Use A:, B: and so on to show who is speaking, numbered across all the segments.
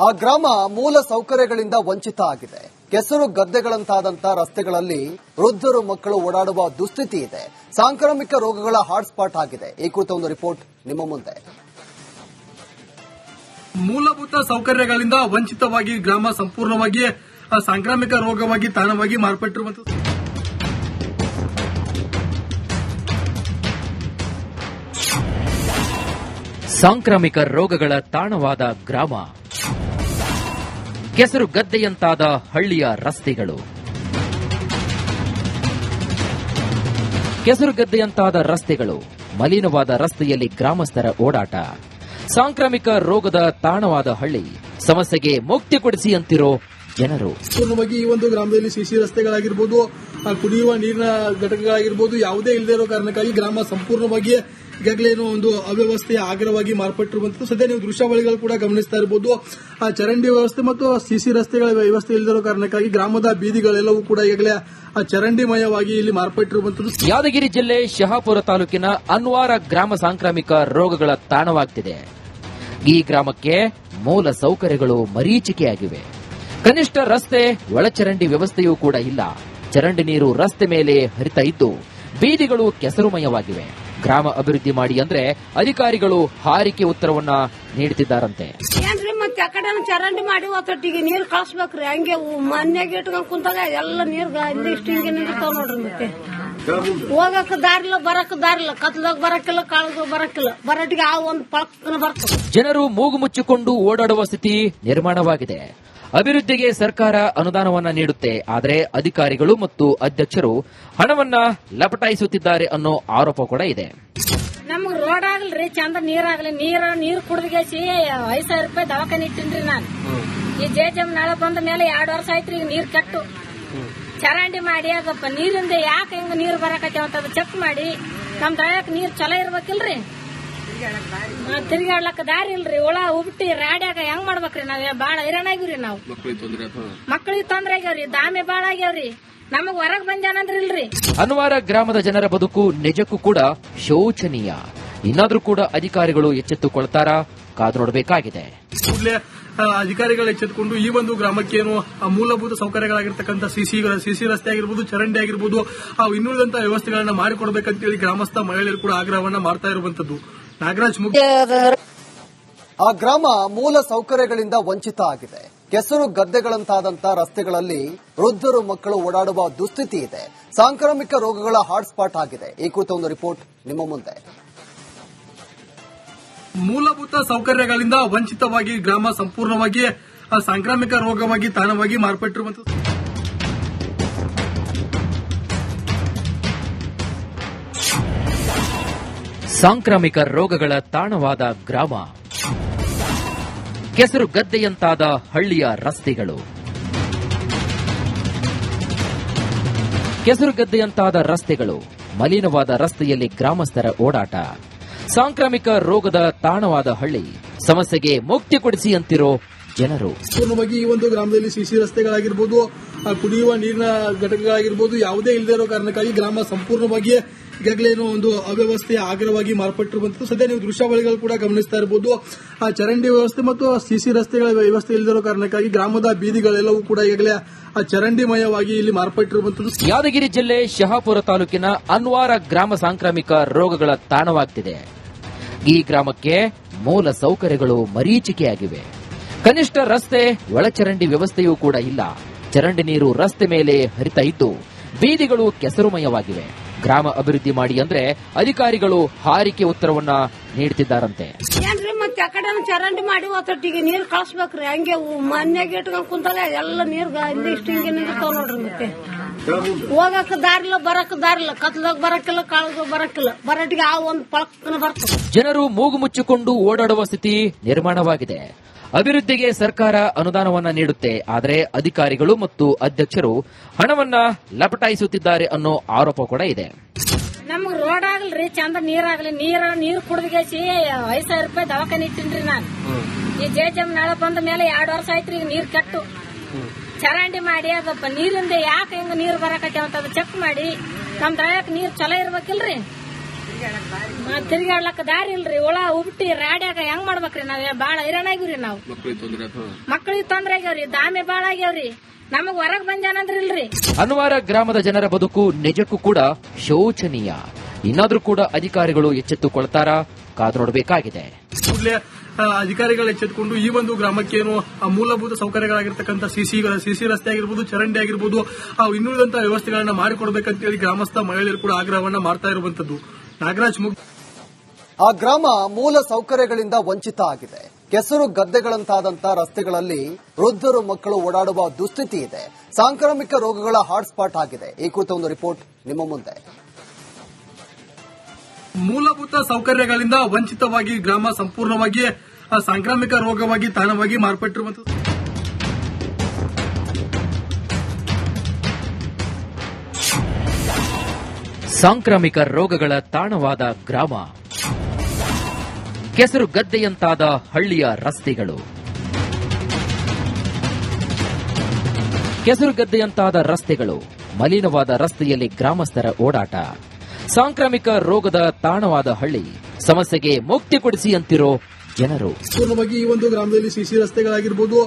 A: ಆ ಗ್ರಾಮ ಮೂಲ ಸೌಕರ್ಯಗಳಿಂದ ವಂಚಿತ ಆಗಿದೆ. ಕೆಸರು ಗದ್ದೆಗಳಂತಾದಂತ ರಸ್ತೆಗಳಲ್ಲಿ ವೃದ್ಧರು ಮಕ್ಕಳು ಓಡಾಡುವ ದುಸ್ಥಿತಿ ಇದೆ. ಸಾಂಕ್ರಾಮಿಕ ರೋಗಗಳ ಹಾಟ್ಸ್ಪಾಟ್ ಆಗಿದೆ. ಈ ಕುರಿತ ಒಂದು ರಿಪೋರ್ಟ್ ನಿಮ್ಮ ಮುಂದೆ.
B: ಮೂಲಭೂತ ಸೌಕರ್ಯಗಳಿಂದ ವಂಚಿತವಾಗಿ ಗ್ರಾಮ ಸಂಪೂರ್ಣವಾಗಿ ಸಾಂಕ್ರಾಮಿಕ ರೋಗವಾಗಿ ತಾಣವಾಗಿ ಮಾರ್ಪಟ್ಟಿರುವಂತಹ
C: ಸಾಂಕ್ರಾಮಿಕ ರೋಗಗಳ ತಾಣವಾದ ಗ್ರಾಮ, ಕೆಸರು ಗದ್ದೆಯಂತಾದ ಹಳ್ಳಿಯ ರಸ್ತೆಗಳು. ಕೆಸರು ಗದ್ದೆಯಂತಾದ ರಸ್ತೆಗಳು, ಮಲಿನವಾದ ರಸ್ತೆಯಲ್ಲಿ ಗ್ರಾಮಸ್ಥರ ಓಡಾಟ. ಸಾಂಕ್ರಾಮಿಕ ರೋಗದ ತಾಣವಾದ ಹಳ್ಳಿ, ಸಮಸ್ಯೆಗೆ ಮುಕ್ತಿ ಕೊಡಿಸಿ ಅಂತಿರೋ ಜನರು.
B: ಸಂಪೂರ್ಣವಾಗಿ ಈ ಒಂದು ಗ್ರಾಮದಲ್ಲಿ ಸಿಸಿ ರಸ್ತೆಗಳಾಗಿರ್ಬೋದು, ಕುಡಿಯುವ ನೀರಿನ ಘಟಕಗಳಾಗಿರ್ಬೋದು ಯಾವುದೇ ಇಲ್ಲದೇ ಇರೋ ಕಾರಣಕ್ಕಾಗಿ ಗ್ರಾಮ ಸಂಪೂರ್ಣವಾಗಿ ಈಗಾಗಲೇ ಒಂದು ಅವ್ಯವಸ್ಥೆಯ ಆಗ್ರವಾಗಿ ಮಾರ್ಪಟ್ಟಿರುವಂತಹ ಸದ್ಯ ನೀವು ದೃಶ್ಯಾವಳಿಗಳು ಕೂಡ ಗಮನಿಸ್ತಾ ಇರಬಹುದು. ಆ ಚರಂಡಿ ವ್ಯವಸ್ಥೆ ಮತ್ತು ಸಿಸಿ ರಸ್ತೆಗಳ ವ್ಯವಸ್ಥೆ ಇಲ್ಲದಿರೋ ಕಾರಣಕ್ಕಾಗಿ ಗ್ರಾಮದ ಬೀದಿಗಳೆಲ್ಲವೂ ಕೂಡ ಈಗಾಗಲೇ ಚರಂಡಿಮಯವಾಗಿ ಇಲ್ಲಿ ಮಾರ್ಪಟ್ಟಿರುವಂತದ್ದು.
C: ಯಾದಗಿರಿ ಜಿಲ್ಲೆ ಶಹಾಪುರ ತಾಲೂಕಿನ ಅನ್ವಾರ ಗ್ರಾಮ ಸಾಂಕ್ರಾಮಿಕ ರೋಗಗಳ ತಾಣವಾಗ್ತಿದೆ. ಈ ಗ್ರಾಮಕ್ಕೆ ಮೂಲ ಸೌಕರ್ಯಗಳು ಮರೀಚಿಕೆಯಾಗಿವೆ. ಕನಿಷ್ಠ ರಸ್ತೆ, ಒಳಚರಂಡಿ ವ್ಯವಸ್ಥೆಯೂ ಕೂಡ ಇಲ್ಲ. ಚರಂಡಿ ನೀರು ರಸ್ತೆ ಮೇಲೆ ಹರಿತಾ ಇದ್ದು ಬೀದಿಗಳು ಕೆಸರುಮಯವಾಗಿವೆ. ಗ್ರಾಮ ಅಭಿವೃದ್ಧಿ ಮಾಡಿ ಅಂದ್ರೆ ಅಧಿಕಾರಿಗಳು ಹಾರಿಕೆ ಉತ್ತರವನ್ನ ನೀಡುತ್ತಿದ್ದಾರಂತೆ.
D: ಏನ್ರಿ ಮತ್ತೆ ಆ ಕಡೆ ಚರಂಡಿ ಮಾಡಿ ಒತ್ತಟ್ಟಿಗೆ ನೀರು ಕಳಿಸ್ಬೇಕ್ರಿ. ಹಂಗೆ ಮನ್ಯಾಗ ಇಟ್ಕೊಂಡ್ ಕುಂತಾಗ ಎಲ್ಲ ನೀರ್ ಇಷ್ಟು ಹಿಂಗೆ ನಿಂದಿರ್ತಾವ ನೋಡ್ರಿ. ಮತ್ತೆ ಹೋಗಕ್ ದಾರಿಲ್ಲ, ಬರಕ್ ದಾರಿಲ್ಲ, ಕತ್ಲಾಗ ಬರಕ್ಕಿಲ್ಲ, ಕಾಳಗ ಬರಕ್ಕಿಲ್ಲ, ಬರಟ್ಟಿಗೆ ಆ ಒಂದು ಪಳಕ್ಕನ ಬರ್ತದೆ.
C: ಜನರು ಮೂಗು ಮುಚ್ಚಿಕೊಂಡು ಓಡಾಡುವ ಸ್ಥಿತಿ ನಿರ್ಮಾಣವಾಗಿದೆ. ಅಭಿವೃದ್ಧಿಗೆ ಸರ್ಕಾರ ಅನುದಾನವನ್ನ ನೀಡುತ್ತೆ, ಆದರೆ ಅಧಿಕಾರಿಗಳು ಮತ್ತು ಅಧ್ಯಕ್ಷರು ಹಣವನ್ನ ಲಪಟಾಯಿಸುತ್ತಿದ್ದಾರೆ ಅನ್ನೋ ಆರೋಪ ಕೂಡ ಇದೆ.
D: ನಮಗ್ ರೋಡ್ ಆಗಲ್ರಿ, ಚಂದ ನೀರಾಗ್ಲಿ, ನೀರು ಕುಡ್ದಗೇಸಿ 5,000 ರೂಪಾಯಿ ದವಾಖಾನೆ ಇಟ್ಟಿನ್ರಿ ನಾನು. ಈ ಜೆಜಮ್ ನಾಳೆ ಬಂದ ಮೇಲೆ 2 ವರ್ಷ ಆಯ್ತ್ರಿ. ಈಗ ನೀರ್ ಕೆಟ್ಟು ಚರಂಡಿ ಮಾಡಿ ಆಗಪ್ಪ ನೀರಿಂದ ಯಾಕೆ ಹಿಂಗ ನೀರು ಬರಕತ್ತೇವ ಅಂತ ಚೆಕ್ ಮಾಡಿ ನಮ್ ದಯಕ್ ನೀರ್ ಚಲೋ ಇರ್ಬೇಕಿಲ್ರಿ. ತಿರ್ಗಾಡ್ಲಕ್ಕ ದಾರಿ ಇಲ್ರಿ. ಹುಳ ಉಬ್ಟಿ ರಾಡ್ಯಾಗ ಹೆಂಗ್ ಮಾಡ್ಬೇಕ್ರಿ? ನಾವ್ ಬಾಳ ಹೈರಾಣ ಆಗಿವ್ರಿ. ನಾವು ಮಕ್ಕಳಿಗೆ ತೊಂದ್ರೆ ಆಗ್ಯಾವ್ರಿ, ದಾಮೆ ಬಾಳ ಆಗ್ಯಾವ್ರಿ. ನಮಗ್ ಹೊರಗ್ ಬಂದ್ಯಾನಂದ್ರ ಇಲ್ರಿ.
C: ಅನ್ವಾರ ಗ್ರಾಮದ ಜನರ ಬದುಕು ನಿಜಕ್ಕೂ ಕೂಡ ಶೋಚನೀಯ. ಇನ್ನಾದ್ರೂ ಕೂಡ ಅಧಿಕಾರಿಗಳು ಎಚ್ಚೆತ್ತುಕೊಳ್ತಾರಾ? ಕಾದು ನೋಡಬೇಕಾಗಿದೆ.
B: ಕೂಡಲೇ ಅಧಿಕಾರಿಗಳು ಎಚ್ಚೆತ್ತುಕೊಂಡು ಈ ಒಂದು ಗ್ರಾಮಕ್ಕೇನು ಮೂಲಭೂತ ಸೌಕರ್ಯಗಳಾಗಿರ್ತಕ್ಕಂಥ ಸಿಸಿ ರಸ್ತೆ ಆಗಿರ್ಬೋದು, ಚರಂಡಿ ಆಗಿರ್ಬೋದು, ಇನ್ನುಳಿದಂತಹ ವ್ಯವಸ್ಥೆಗಳನ್ನ ಮಾಡಿಕೊಡ್ಬೇಕಂತೇಳಿ ಗ್ರಾಮಸ್ಥ ಮಹಿಳೆಯರು ಕೂಡ ಆಗ್ರಹವನ್ನ ಮಾಡ್ತಾ ಇರುವಂತದ್ದು. ನಾಗರಾಜ್
A: ಆ ಗ್ರಾಮ ಮೂಲ ಸೌಕರ್ಯಗಳಿಂದ ವಂಚಿತ ಆಗಿದೆ. ಕೆಸರು ಗದ್ದೆಗಳಂತಾದಂತ ರಸ್ತೆಗಳಲ್ಲಿ ವೃದ್ಧರು ಮಕ್ಕಳು ಓಡಾಡುವ ದುಸ್ಥಿತಿ ಇದೆ. ಸಾಂಕ್ರಾಮಿಕ ರೋಗಗಳ ಹಾಟ್ಸ್ಪಾಟ್ ಆಗಿದೆ. ಈ ಕುರಿತ ಒಂದು ರಿಪೋರ್ಟ್ ನಿಮ್ಮ ಮುಂದೆ.
B: ಮೂಲಭೂತ ಸೌಕರ್ಯಗಳಿಂದ ವಂಚಿತವಾಗಿ ಗ್ರಾಮ ಸಂಪೂರ್ಣವಾಗಿ ಸಾಂಕ್ರಾಮಿಕ ರೋಗವಾಗಿ ತಾಣವಾಗಿ ಮಾರ್ಪಟ್ಟಿರುವಂತದ್ದು.
C: ಸಾಂಕ್ರಾಮಿಕ ರೋಗಗಳ ತಾಣವಾದ ಗ್ರಾಮ, ಕೆಸರು ಗದ್ದೆಯಂತಾದ ಹಳ್ಳಿಯ ರಸ್ತೆಗಳು. ಕೆಸರು ಗದ್ದೆಯಂತಾದ ರಸ್ತೆಗಳು, ಮಲಿನವಾದ ರಸ್ತೆಯಲ್ಲಿ ಗ್ರಾಮಸ್ಥರ ಓಡಾಟ. ಸಾಂಕ್ರಾಮಿಕ ರೋಗದ ತಾಣವಾದ ಹಳ್ಳಿ, ಸಮಸ್ಯೆಗೆ ಮುಕ್ತಿ ಕೊಡಿಸಿ ಅಂತಿರೋ ಜನರು.
B: ಸಂಪೂರ್ಣವಾಗಿ ಈ ಒಂದು ಗ್ರಾಮದಲ್ಲಿ ಸಿಸಿ ರಸ್ತೆಗಳಾಗಿರ್ಬೋದು, ಕುಡಿಯುವ ನೀರಿನ ಘಟಕಗಳಾಗಿರ್ಬೋದು ಯಾವುದೇ ಇಲ್ಲದೇ ಇರೋ ಕಾರಣಕ್ಕಾಗಿ ಗ್ರಾಮ ಸಂಪೂರ್ಣವಾಗಿ ಈಗಾಗಲೇ ಒಂದು ಅವ್ಯವಸ್ಥೆಯ ಆಗ್ರವಾಗಿ ಮಾರ್ಪಟ್ಟಿರುವಂತದ್ದು. ಸದ್ಯ ನೀವು ದೃಶ್ಯಾವಳಿಗಳು ಕೂಡ ಗಮನಿಸ್ತಾ ಇರಬಹುದು. ಆ ಚರಂಡಿ ವ್ಯವಸ್ಥೆ ಮತ್ತು ಸಿಸಿ ರಸ್ತೆಗಳ ವ್ಯವಸ್ಥೆ ಇಲ್ಲದಿರೋ ಕಾರಣಕ್ಕಾಗಿ ಗ್ರಾಮದ ಬೀದಿಗಳೆಲ್ಲವೂ ಕೂಡ ಈಗಾಗಲೇ ಚರಂಡಿಮಯವಾಗಿ ಇಲ್ಲಿ ಮಾರ್ಪಟ್ಟಿರುವಂತದ್ದು.
C: ಯಾದಗಿರಿ ಜಿಲ್ಲೆ ಶಹಾಪುರ ತಾಲೂಕಿನ ಅನ್ವಾರ ಗ್ರಾಮ ಸಾಂಕ್ರಾಮಿಕ ರೋಗಗಳ ತಾಣವಾಗ್ತಿದೆ. ಈ ಗ್ರಾಮಕ್ಕೆ ಮೂಲ ಸೌಕರ್ಯಗಳು ಮರೀಚಿಕೆಯಾಗಿವೆ. ಕನಿಷ್ಠ ರಸ್ತೆ, ಒಳಚರಂಡಿ ವ್ಯವಸ್ಥೆಯೂ ಕೂಡ ಇಲ್ಲ. ಚರಂಡಿ ನೀರು ರಸ್ತೆ ಮೇಲೆ ಹರಿತಾ ಇದ್ದು ಬೀದಿಗಳು ಕೆಸರುಮಯವಾಗಿವೆ. ಗ್ರಾಮ ಅಭಿವೃದ್ಧಿ ಮಾಡಿ ಅಂದ್ರೆ ಅಧಿಕಾರಿಗಳು ಹಾರಿಕೆ ಉತ್ತರವನ್ನ ನೀಡುತ್ತಿದ್ದಾರಂತೆ.
D: ಏನ್ರಿ ಮತ್ತೆ ಆ ಕಡೆ ಚರಂಡಿ ಮಾಡಿ ಒತ್ತಟ್ಟಿಗೆ ನೀರು ಕಳಿಸ್ಬೇಕ್ರಿ. ಹಂಗೆ ಮನ್ಯಾಗ ಇಟ್ಕೊಂಡ್ ಕುಂತಾಗ ಎಲ್ಲ ನೀರ್ ಇಷ್ಟು ಹಿಂಗೆ ನಿಂದಿರ್ತಾವ ನೋಡ್ರಿ. ಮತ್ತೆ ಹೋಗಕ್ ದಾರಿಲ್ಲ, ಬರಕ್ ದಾರಿಲ್ಲ, ಕತ್ಲಾಗ ಬರಕ್ಕಿಲ್ಲ, ಕಾಳಗ ಬರಕ್ಕಿಲ್ಲ, ಬರಟ್ಟಿಗೆ ಆ ಒಂದು ಪಳಕ್ಕನ ಬರ್ತದೆ.
C: ಜನರು ಮೂಗು ಮುಚ್ಚಿಕೊಂಡು ಓಡಾಡುವ ಸ್ಥಿತಿ ನಿರ್ಮಾಣವಾಗಿದೆ. ಅಭಿವೃದ್ಧಿಗೆ ಸರ್ಕಾರ ಅನುದಾನವನ್ನ ನೀಡುತ್ತೆ, ಆದರೆ ಅಧಿಕಾರಿಗಳು ಮತ್ತು ಅಧ್ಯಕ್ಷರು ಹಣವನ್ನ ಲಪಟಾಯಿಸುತ್ತಿದ್ದಾರೆ ಅನ್ನೋ ಆರೋಪ ಕೂಡ ಇದೆ.
D: ನಮಗ್ ರೋಡ್ ಆಗಲ್ರಿ, ಚಂದ ನೀರಾಗ್ಲಿ, ನೀರು ಕುಡ್ದಗೇಸಿ 5,000 ರೂಪಾಯಿ ದವಾಖಾನೆ ಇಟ್ಟಿನ್ರಿ ನಾನು. ಈ ಜೆಜಮ್ ನಾಳೆ ಬಂದ ಮೇಲೆ 2 ವರ್ಷ ಆಯ್ತ್ರಿ. ಈಗ ನೀರ್ ಕೆಟ್ಟು ಚರಂಡಿ ಮಾಡಿ ಆಗಪ್ಪ ನೀರಿಂದ ಯಾಕೆ ಹಿಂಗ ನೀರು ಬರಕತ್ತೇವ ಅಂತ ಚೆಕ್ ಮಾಡಿ ನಮ್ ದಯಕ್ ನೀರ್ ಚಲೋ ಇರ್ಬೇಕಿಲ್ರಿ. ತಿರ್ಗಾಡ್ಲಕ್ಕ ದಾರಿ ಇಲ್ರಿ ಹುಳ ಉಬ್ಟಿ ರಾಡ್ಯಾಗ ಹೆಂಗ್ ಮಾಡ್ಬೇಕ್ರಿ ನಾವ್ ಬಾಳ ಹೈರಾಣ ಆಗಿವ್ರಿ ನಾವು ಮಕ್ಕಳಿಗೆ ತೊಂದ್ರೆ ಆಗ್ಯಾವ್ರಿ ದಾಮೆ ಬಾಳ ಆಗ್ಯಾವ್ರಿ ನಮಗ್ ಹೊರಗ್ ಬಂದ್ಯಾನಂದ್ರ ಇಲ್ರಿ.
C: ಅನ್ವಾರ ಗ್ರಾಮದ ಜನರ ಬದುಕು ನಿಜಕ್ಕೂ ಕೂಡ ಶೋಚನೀಯ. ಇನ್ನಾದ್ರೂ ಕೂಡ ಅಧಿಕಾರಿಗಳು ಎಚ್ಚೆತ್ತುಕೊಳ್ತಾರಾ? ಕಾದು ನೋಡಬೇಕಾಗಿದೆ.
B: ಕೂಡಲೇ ಅಧಿಕಾರಿಗಳು ಎಚ್ಚೆತ್ತುಕೊಂಡು ಈ ಒಂದು ಗ್ರಾಮಕ್ಕೆ ಏನು ಮೂಲಭೂತ ಸೌಕರ್ಯಗಳಾಗಿರ್ತಕ್ಕಂಥ ಸಿಸಿ ರಸ್ತೆ ಆಗಿರ್ಬೋದು, ಚರಂಡಿ ಆಗಿರ್ಬೋದು, ಇನ್ನುಳಿದಂತಹ ವ್ಯವಸ್ಥೆಗಳನ್ನ ಮಾಡಿಕೊಡ್ಬೇಕಂತ ಹೇಳಿ ಗ್ರಾಮಸ್ಥ ಮಹಿಳೆಯರು ಕೂಡ ಆಗ್ರಹವನ್ನ ಮಾಡ್ತಾ ಇರುವಂತದ್ದು. ನಾಗರಾಜ್
A: ಆ ಗ್ರಾಮ ಮೂಲ ಸೌಕರ್ಯಗಳಿಂದ ವಂಚಿತ ಆಗಿದೆ. ಕೆಸರು ಗದ್ದೆಗಳಂತಾದಂತ ರಸ್ತೆಗಳಲ್ಲಿ ವೃದ್ಧರು ಮಕ್ಕಳು ಓಡಾಡುವ ದುಸ್ಥಿತಿ ಇದೆ. ಸಾಂಕ್ರಾಮಿಕ ರೋಗಗಳ ಹಾಟ್ಸ್ಪಾಟ್ ಆಗಿದೆ. ಈ ಕುರಿತ ಒಂದು ರಿಪೋರ್ಟ್ ನಿಮ್ಮ ಮುಂದೆ.
B: ಮೂಲಭೂತ ಸೌಕರ್ಯಗಳಿಂದ ವಂಚಿತವಾಗಿ ಗ್ರಾಮ ಸಂಪೂರ್ಣವಾಗಿ ಸಾಂಕ್ರಾಮಿಕ ರೋಗವಾಗಿ ತಾಣವಾಗಿ ಮಾರ್ಪಟ್ಟಿರುವಂತಹ
C: ಸಾಂಕ್ರಾಮಿಕ ರೋಗಗಳ ತಾಣವಾದ ಗ್ರಾಮ, ಕೆಸರು ಗದ್ದೆಯಂತಾದ ಹಳ್ಳಿಯ ರಸ್ತೆಗಳು. ಕೆಸರು ಗದ್ದೆಯಂತಾದ ರಸ್ತೆಗಳು, ಮಲಿನವಾದ ರಸ್ತೆಯಲ್ಲಿ ಗ್ರಾಮಸ್ಥರ ಓಡಾಟ, ಸಾಂಕ್ರಾಮಿಕ ರೋಗದ ತಾಣವಾದ ಹಳ್ಳಿ, ಸಮಸ್ಯೆಗೆ ಮುಕ್ತಿ ಕೊಡಿಸಿ ಅಂತಿರೋ ಜನರು.
B: ಸಂಪೂರ್ಣವಾಗಿ ಈ ಒಂದು ಗ್ರಾಮದಲ್ಲಿ ಸಿಸಿ ರಸ್ತೆಗಳಾಗಿರ್ಬೋದು,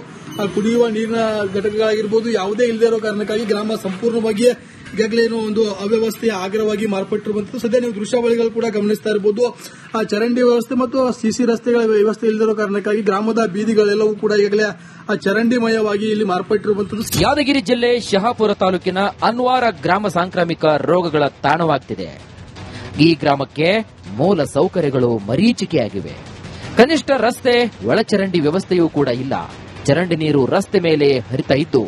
B: ಕುಡಿಯುವ ನೀರಿನ ಘಟಕಗಳಾಗಿರ್ಬೋದು ಯಾವುದೇ ಇಲ್ಲದೆ ಇರೋ ಕಾರಣಕ್ಕಾಗಿ ಗ್ರಾಮ ಸಂಪೂರ್ಣವಾಗಿ ಈಗಾಗಲೇನು ಒಂದು ಅವ್ಯವಸ್ಥೆಯ ಆಗ್ರಹವಾಗಿ ಮಾರ್ಪಟ್ಟಿರುವಂತಹ ಸದ್ಯ ನೀವು ದೃಶ್ಯಾವಳಿಗಳು ಕೂಡ ಗಮನಿಸ್ತಾ ಇರಬಹುದು. ಆ ಚರಂಡಿ ವ್ಯವಸ್ಥೆ ಮತ್ತು ಸಿಸಿ ರಸ್ತೆಗಳ ವ್ಯವಸ್ಥೆ ಇಲ್ಲದಿರೋ ಕಾರಣಕ್ಕಾಗಿ ಗ್ರಾಮದ ಬೀದಿಗಳೆಲ್ಲವೂ ಕೂಡ ಈಗಾಗಲೇ ಆ ಚರಂಡಿಮಯವಾಗಿ ಇಲ್ಲಿ ಮಾರ್ಪಟ್ಟಿರುವಂತದ್ದು.
C: ಯಾದಗಿರಿ ಜಿಲ್ಲೆ ಶಹಾಪುರ ತಾಲೂಕಿನ ಅನ್ವಾರ ಗ್ರಾಮ ಸಾಂಕ್ರಾಮಿಕ ರೋಗಗಳ ತಾಣವಾಗ್ತಿದೆ. ಈ ಗ್ರಾಮಕ್ಕೆ ಮೂಲ ಸೌಕರ್ಯಗಳು ಮರೀಚಿಕೆಯಾಗಿವೆ. ಕನಿಷ್ಠ ರಸ್ತೆ, ಒಳಚರಂಡಿ ವ್ಯವಸ್ಥೆಯೂ ಕೂಡ ಇಲ್ಲ. ಚರಂಡಿ ನೀರು ರಸ್ತೆ ಮೇಲೆ ಹರಿತಾ ಇದ್ದು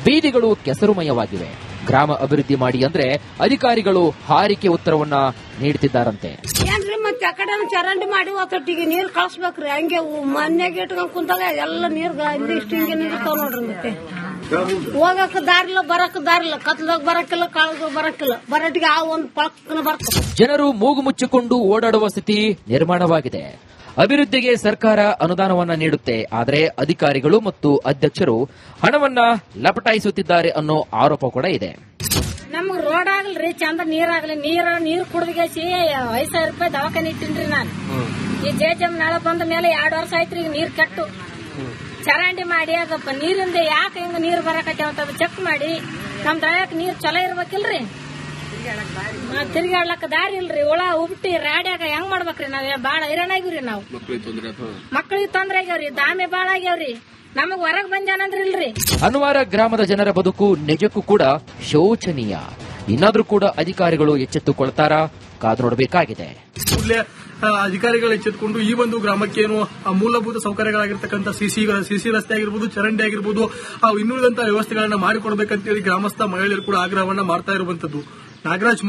C: ಬೀದಿಗಳು ಕೆಸರುಮಯವಾಗಿವೆ. ಗ್ರಾಮ ಅಭಿವೃದ್ಧಿ ಮಾಡಿ ಅಂದ್ರೆ ಅಧಿಕಾರಿಗಳು ಹಾರಿಕೆ ಉತ್ತರವನ್ನ ನೀಡುತ್ತಿದ್ದಾರಂತೆ.
E: ಏನ್ರಿ ಮತ್ತೆ ಆ ಕಡೆ ಚರಂಡಿ ಮಾಡಿ ಒತ್ತಟ್ಟಿಗೆ ನೀರ್ ಕಳ್ಸ್ಬೇಕ್ರಿ. ಹಂಗೆ ಮನ್ಯಾಗ ಇಟ್ಕೊಂಡ್ ಕುಂತಾಗ ಎಲ್ಲ ನೀರ್ ಇಲ್ಲಿ ಇಷ್ಟು ಹಿಂಗೆ ನಿಲ್ತಾವ ನೋಡ್ರಿ. ಮತ್ತೆ ಹೋಗಕ್ ದಾರಿಲ್ಲ, ಬರಕ್ ದಾರಿಲ್ಲ, ಕತ್ಲಾಗ ಬರಕ್ಕಿಲ್ಲ, ಕಾಳದಾಗ ಬರಕ್ಕಿಲ್ಲ, ಬರಟ್ಟಿಗೆ ಆ ಒಂದು ಪಳಕ್ಕನ ಬರ್ತದೆ.
C: ಜನರು ಮೂಗು ಮುಚ್ಚಿಕೊಂಡು ಓಡಾಡುವ ಸ್ಥಿತಿ ನಿರ್ಮಾಣವಾಗಿದೆ. ಅಭಿವೃದ್ಧಿಗೆ ಸರ್ಕಾರ ಅನುದಾನವನ್ನ ನೀಡುತ್ತೆ, ಆದರೆ ಅಧಿಕಾರಿಗಳು ಮತ್ತು ಅಧ್ಯಕ್ಷರು ಹಣವನ್ನ ಲಪಟಾಯಿಸುತ್ತಿದ್ದಾರೆ ಅನ್ನೋ ಆರೋಪ ಕೂಡ ಇದೆ.
D: ನಮಗ್ ರೋಡ್ ಆಗಲ್ರಿ, ಚಂದ ನೀರಾಗ್ಲಿ, ನೀರ್ ಕುಡ್ದಗೇಸಿ 5,000 ರೂಪಾಯಿ ದವಾಖಾನೆ ಇಟ್ಟಿನ್ರಿ ನಾನು. ಈ ಜೆಜಮ್ ನಾಳೆ ಬಂದ ಮೇಲೆ 2 ವರ್ಷ ಆಯ್ತ್ರಿ. ಈಗ ನೀರ್ ಕೆಟ್ಟು ಚರಂಡಿ ಮಾಡಿ ಆಗಪ್ಪ ನೀರಿಂದ ಯಾಕೆ ಹಿಂಗ ನೀರ್ ಬರಕತ್ತೇವಂತ ಚೆಕ್ ಮಾಡಿ ನಮ್ ದಯಾಕ್ ನೀರ್ ಚಲೋ ಇರ್ಬೇಕಿಲ್ರಿ. ತಿರ್ಗಾಡ್ಲಕ್ಕ ದಾರಿ ಇಲ್ರಿ ಹುಳ ಉಬ್ಟಿ ರಾಡ್ಯಾಗ ಹೆಂಗ್ ಮಾಡ್ಬೇಕ್ರಿ ನಾವ್ ಬಾಳ ಹೈರಾಣ ಆಗಿವ್ರಿ ನಾವು ಮಕ್ಕಳಿಗೆ ತೊಂದ್ರೆ ಆಗ್ಯಾವ್ರಿ ದಾಮೆ ಬಾಳ ಆಗ್ಯಾವ್ರಿ ನಮಗ್ ಹೊರಗ್ ಬಂದ್ಯಾನಂದ್ರ ಇಲ್ರಿ.
C: ಅನ್ವಾರ ಗ್ರಾಮದ ಜನರ ಬದುಕು ನಿಜಕ್ಕೂ ಕೂಡ ಶೋಚನೀಯ. ಇನ್ನಾದ್ರೂ ಕೂಡ ಅಧಿಕಾರಿಗಳು ಎಚ್ಚೆತ್ತುಕೊಳ್ತಾರಾ? ಕಾದು ನೋಡಬೇಕಾಗಿದೆ.
B: ಕೂಡಲೇ ಅಧಿಕಾರಿಗಳು ಎಚ್ಚೆತ್ತುಕೊಂಡು ಈ ಒಂದು ಗ್ರಾಮಕ್ಕೆ ಏನು ಮೂಲಭೂತ ಸೌಕರ್ಯಗಳಾಗಿರ್ತಕ್ಕಂಥ ಸಿಸಿ ರಸ್ತೆ ಆಗಿರ್ಬೋದು, ಚರಂಡಿ ಆಗಿರ್ಬೋದು, ಇನ್ನುಳಿದಂತಹ ವ್ಯವಸ್ಥೆಗಳನ್ನ ಮಾಡಿಕೊಡ್ಬೇಕಂತ ಹೇಳಿ ಗ್ರಾಮಸ್ಥ ಮಹಿಳೆಯರು ಕೂಡ ಆಗ್ರಹವನ್ನ ಮಾಡ್ತಾ ಇರುವಂತದ್ದು. ನಾಗರಾಜ್